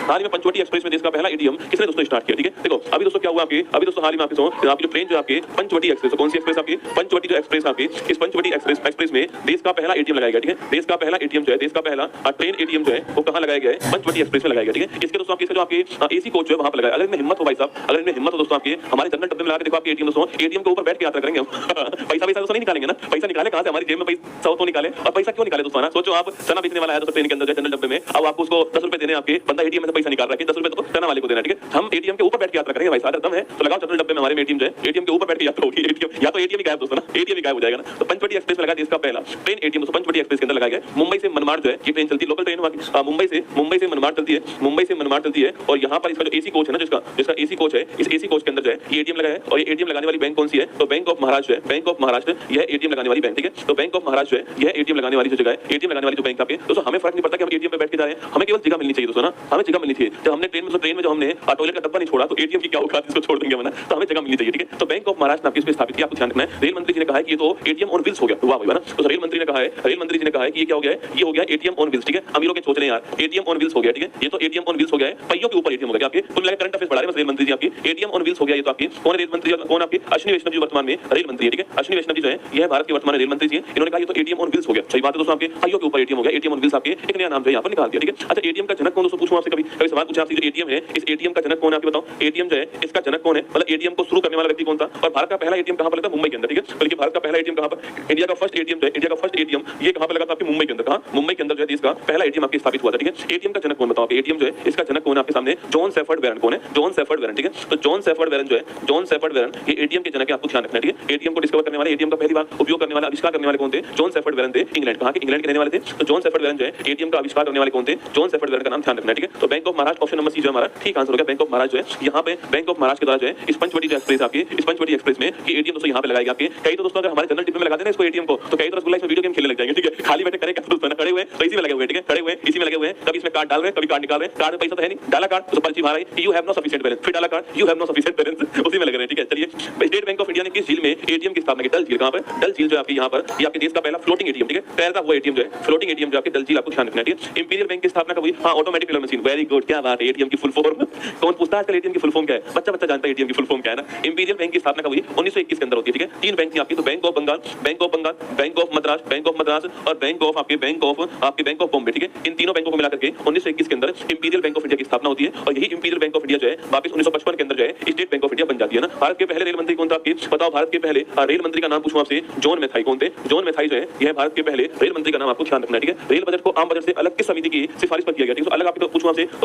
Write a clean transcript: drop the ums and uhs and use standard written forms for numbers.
हाल ही में पंचवटी एक्सप्रेस में देश का पहला एटीएम किसने दोस्तों स्टार्ट किया? ठीक है, देखो अभी दोस्तों क्या हुआ आपके, अभी दोस्तों हाल ही में आपकी जो ट्रेन जो आपके पंचवटी एक्सप्रेस, कौन सी एक्सप्रेस आपकी? पंचवटी जो एक्सप्रेस आपकी, इस पंचवटी एक्सप्रेस में देश का पहला एटीएम लगाया गया। ठीक है, देश का पहला एटीएम जो है, देश का पहला ट्रेन एटीएम जो है वो कहां लगाया गया है? पंचवटी एक्सप्रेस में लगाया गया। ठीक है, इसके दोस्तों आपके जो आपके एसी कोच है वहां पर लगाया। अगर इनमें हिम्मत हो भाई साहब, अगर इनमें हिम्मत हो दोस्तों आपके हमारे जनरल डब्बे में लगा के देखो आपके एटीएम दोस्तों, एटीएम के ऊपर बैठ के यात्रा करेंगे हम। पैसा दोस्तों नहीं निकालेंगे ना, पैसा निकाले कहां से? हमारी जेब में पैसा तो निकाले, और पैसा क्यों निकाले दोस्तों ना? सोचो आप चना बेचने वाला है तो ट्रेन के अंदर जनरल डब्बे में, अब आपको उसको 10 रुपए देने, आपके बंदा एटीएम में से पैसा निकाल रहा है, 10 रुपए तो चना वाले को देना। ठीक है, हम एटीएम के ऊपर बैठ के यात्रा करेंगे भाई साहब, दम है तो लगाओ जनरल डब्बे में हमारे एटीएम जो है, एटीएम के ऊपर बैठ के यात्रा होगी। एटीएम या तो एटीएम ही गायब दोस्तों ना, एटीएम ही गायब हो जाएगा ना। तो पंचवटी एक्सप्रेस में लगा देश का पहला ट्रेन एटीएम दोस्तों, पंचवटी एक्सप्रेस के अंदर लगाया गया। मुंबई से मनमाड़ जो है ये ट्रेन चलती है, लोकल ट्रेन मुंबई से मनमाड़ चलती है, मुंबई से मनमाड़ चलती है। और यहाँ पर इसका जो एसी कोच है ना, जिसका एसी कोच है, इस एसी कोच के अंदर जो है ये एटीएम लगा है। और ये एटीएम लगाने वाली बैंक कौन सी है? तो बैंक ऑफ महाराष्ट्र है, बैंक ऑफ महाराष्ट्र यह एटीएम लगाने वाली बैंक। ठीक है, तो बैंक ऑफ महाराष्ट्र है यह एटीएम लगाने वाली जो जगह है, एटीएम लगाने वाली जो बैंक आपके दोस्तों, हमें फर्क नहीं पड़ता कि हम एटीएम पे बैठ के जा रहे हैं, हमें केवल जगह मिलनी चाहिए दोस्तों ना, हमें जगह मिलनी चाहिए। जब हमने ट्रेन में जो हमने टॉयलेट का डब्बा नहीं छोड़ा तो एटीएम की क्या औकात, इसको छोड़ देंगे ना, तो हमें जगह मिलनी चाहिए। ठीक है, तो बैंक ऑफ महाराष्ट्र आपके इसमें स्थापित किया, आपको ध्यान रखना है। रेल मंत्री जी ने कहा है कि ये तो एटीएम ऑन व्हील्स हो गया। वाह भाई ना, तो रेल मंत्री जी ने कहा है कि ये क्या हो गया है? ये हो गया एटीएम ऑन व्हील्स। ठीक है, अमीरों के सोच रहे हैं यार, एटीएम ऑन व्हील्स हो गया। ठीक है, ये तो एटीएम ऑन व्हील्स हो गया है, पहियों के ऊपर एटीएम हो गया। आपके कुल मिलाकर करंट अफेयर्स पढ़ा रहे हैं बस रेल मंत्री जी आपकी, एटीएम ऑन व्हील्स हो गया। ये तो आपकी कौन है रेल मंत्री? कौन आपके? अश्विनी वैष्णव जी वर्तमान में रेल मंत्री है। ठीक है, अश्विनी वैष्णव जी जो है यह भारत के वर्तमान रेल मंत्री जी हैं। इन्होंने कहा ये तो एटीएम ऑन व्हील्स हो गया। सही बात है दोस्तों, आपके पहियों के ऊपर एटीएम हो गया, एटीएम ऑन व्हील्स आपके एक नया नाम जो है यहाँ पर निकाल दिया। ठीक है, अच्छा एटीएम का जनक कौन दोस्तों? पूछूं आपसे, कभी सवाल पूछा आपसे, जो एटीएम है इस एटीएम का जनक कौन है? आपको बताओ, एटीएम जो है इसका जनक कौन है? मतलब एटीएम को शुरू करने वाला व्यक्ति कौन था? और भारत का पहला एटीएम कहां पर लगा? मुंबई के अंदर। ठीक है, बल्कि भारत का पहला एटीएम कहां पर? इंडिया का फर्स्ट एटीएम जो है, इंडिया का फर्स्ट एटीएम ये कहां पर लगा था? आपके मुंबई के अंदर। कहां? मुंबई के अंदर जो है देश का पहला एटीएम आपके स्थापित हुआ था। ठीक है, एटीएम का जनक कौन बताओ? एटीएम जो है इसका जनक कौन है आपके सामने? John shepherd Warren. कौन है? John shepherd Warren. ठीक है, तो जॉन सेफर्ड वेरन जो है, जॉन सेफर्ड वेरन ये एटीएम के जनक है, आपको ध्यान रखना है। ठीक है, एटीएम को डिस्कवर करने वाले, एटीएम का पहली बार उपयोग करने वाला, आविष्कार करने वाले कौन थे? जॉन सेफर्ड वेरन थे। इंग्लैंड, कहां के? इंग्लैंड के रहने वाले थे। तो जॉन सेफर्ड वेरन जो है एटीएम का आविष्कार करने वाले कौन थे? जॉन सेफर्ड वेरन का नाम ध्यान रखना है। ठीक है, तो bank of Maharashtra option number C जो हमारा ठीक आंसर हो गया। बैंक ऑफ महाराष्ट्र जो है यहाँ पे बैंक ऑफ महाराष्ट्र के द्वारा जो है इस पंचवटी जो एक्सप्रेस आपकी, इस पंचवटी एक्सप्रेस में ये एटीएम दोस्तों यहाँ पे लगाएगा आपके। कई तो दोस्तों अगर हमारे जनरल डिब्बे में लगाते हैं इसको एटीएम को, तो कई तो रसगुल्ला इसमें वीडियो गेम खेलने लग जाएंगे। ठीक है, खाली बैठे करें क्या दोस्तों, खड़े हुए तो इसी में लगे हुए। ठीक है, खड़े हुए इसी में लगे हुए हैं, कभी इसमें कार्ड डाल रहे हैं, कभी कार्ड निकाल रहे हैं। कार्ड में पैसा तो है नहीं, डाला कार्ड तो पर्ची भरा है, you have no sufficient balance, फिर डाला card you have no sufficient balance, उसी में लग रहे हैं। ठीक है, चलिए स्टेट बैंक ऑफ इंडिया ने किस झील में एटीएम की स्थापना की? डल झील। कहां पर? डल झील जो आपकी यहाँ पर, ये आपके देश का पहला फ्लोटिंग एटीएम। ठीक है, तैरता हुआ एटीएम जो है, फ्लोटिंग एटीएम जो आपके डल झील, आपको ध्यान रखना है। ठीक है, इंपीरियल बैंक की स्थापना कब हुई? हाँ, automatic teller machine. Very good, क्या बात है। एटीएम की फुल फॉर्म कौन पूछता है आजकल? एटीएम की फुल फॉर्म क्या है? बच्चा जानता है एटीएम की फुल फॉर्म क्या है ना। इंपीरियल बैंक की स्थापना कब हुई? 1921 के अंदर होती है। ठीक है, तीन बैंक थी आपकी, तो bank of Bengal, bank of Bengal, bank of Madras, bank of Madras और bank of bank of Bombay. ठीक है, इन तीनों बैंकों को मिलाकर के 1921 के अंदर इंपीरियल बैंक ऑफ इंडिया की स्थापना होती है। और यही इंपीरियल बैंक ऑफ इंडिया जो है वापस 1955 के अंदर जो है स्टेट बैंक ऑफ इंडिया बन जाती है ना। भारत के पहले रेल मंत्री कौन था आपके? बताओ, भारत के पहले रेल मंत्री का नाम पूछूं आपसे, जॉन मैथाई। कौन थे? जॉन मैथाई जो है यह भारत के पहले रेल मंत्री का नाम, आपको ध्यान रखना है। ठीक है, रेल बजट को आम बजट से अलग किस समिति की सिफारिश पर किया गया? ठीक है, तो अलग आपको पूछूं आपसे